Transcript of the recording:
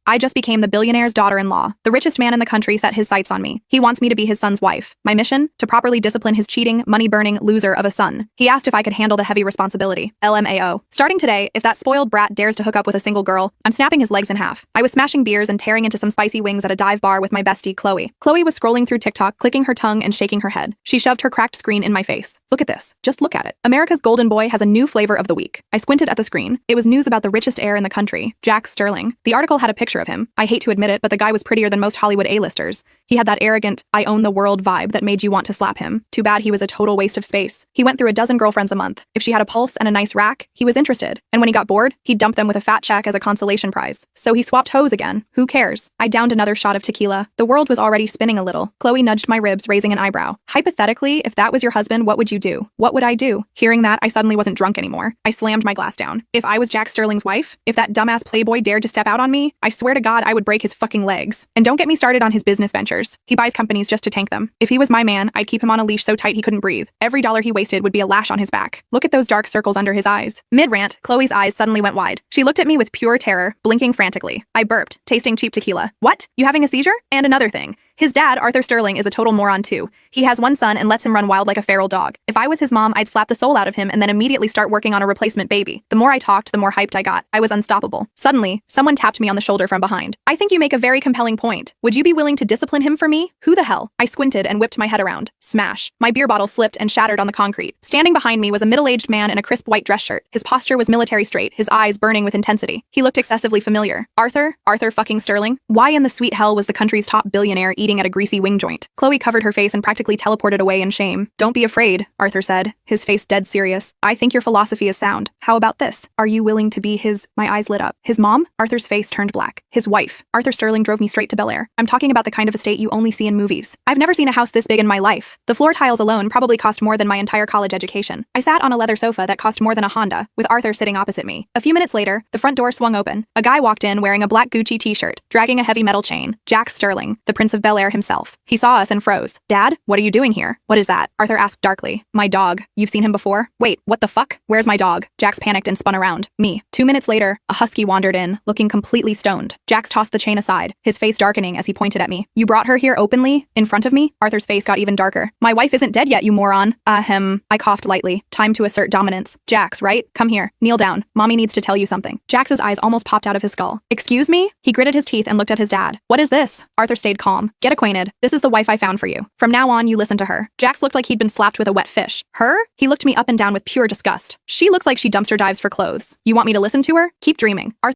I just became the billionaire's daughter-in-law. The richest man in the country set his sights on me. He wants me to be his son's wife. My mission? To properly discipline his cheating, money-burning loser of a son. He asked if I could handle the heavy responsibility. LMAO. Starting today, if that spoiled brat dares to hook up with a single girl, I'm snapping his legs in half. I was smashing beers and tearing into some spicy wings at a dive bar with my bestie, Chloe. Chloe was scrolling through TikTok, clicking her tongue and shaking her head. She shoved her cracked screen in my face. Look at this. Just look at it. America's golden boy has a new flavor of the week. I squinted at the screen. It was news about the richest heir in the country, Jack Sterling. The article had a picture of him. I hate to admit it, but the guy was prettier than most Hollywood A-listers. He had that arrogant, I own the world vibe that made you want to slap him. Too bad he was a total waste of space. He went through a dozen girlfriends a month. If she had a pulse and a nice rack, he was interested. And when he got bored, he'd dump them with a fat check as a consolation prize. So he swapped hoes again. Who cares? I downed another shot of tequila. The world was already spinning a little. Chloe nudged my ribs, raising an eyebrow. Hypothetically, if that was your husband, what would you do? What would I do? Hearing that, I suddenly wasn't drunk anymore. I slammed my glass down. If I was Jack Sterling's wife, if that dumbass playboy dared to step out on me, I swear to God I would break his fucking legs. And don't get me started on his business ventures. He buys companies just to tank them. If he was my man, I'd keep him on a leash so tight he couldn't breathe. Every dollar he wasted would be a lash on his back. Look at those dark circles under his eyes. Mid-rant, Chloe's eyes suddenly went wide. She looked at me with pure terror, blinking frantically. I burped, tasting cheap tequila. What? You having a seizure? And another thing. His dad, Arthur Sterling, is a total moron too. He has one son and lets him run wild like a feral dog. If I was his mom, I'd slap the soul out of him and then immediately start working on a replacement baby. The more I talked, the more hyped I got. I was unstoppable. Suddenly, someone tapped me on the shoulder from behind. I think you make a very compelling point. Would you be willing to discipline him for me? Who the hell? I squinted and whipped my head around. Smash. My beer bottle slipped and shattered on the concrete. Standing behind me was a middle-aged man in a crisp white dress shirt. His posture was military straight, his eyes burning with intensity. He looked excessively familiar. Arthur fucking Sterling? Why in the sweet hell was the country's top billionaire eating at a greasy wing joint? Chloe covered her face and practically teleported away in shame. Don't be afraid, Arthur said, his face dead serious. I think your philosophy is sound. How about this? Are you willing to be his— My eyes lit up. His mom? Arthur's face turned black. His wife. Arthur Sterling drove me straight to Bel Air. I'm talking about the kind of estate you only see in movies. I've never seen a house this big in my life. The floor tiles alone probably cost more than my entire college education. I sat on a leather sofa that cost more than a Honda, with Arthur sitting opposite me. A few minutes later, the front door swung open. A guy walked in wearing a black Gucci t-shirt, dragging a heavy metal chain. Jack Sterling, the Prince of Bel Air himself. He saw us and froze. Dad, what are you doing here? What is that? Arthur asked darkly. My dog. You've seen him before? Wait, what the fuck? Where's my dog? Jax panicked and spun around. Me. 2 minutes later, a husky wandered in, looking completely stoned. Jax tossed the chain aside, his face darkening as he pointed at me. You brought her here openly? In front of me? Arthur's face got even darker. My wife isn't dead yet, you moron. I coughed lightly. Time to assert dominance. Jax, right? Come here. Kneel down. Mommy needs to tell you something. Jax's eyes almost popped out of his skull. Excuse me? He gritted his teeth and looked at his dad. What is this? Arthur stayed calm. Get acquainted. This is the wife I found for you. From now on, you listen to her. Jax looked like he'd been slapped with a wet fish. Her? He looked me up and down with pure disgust. She looks like she dumpster dives for clothes. You want me to listen to her? Keep dreaming. Arthur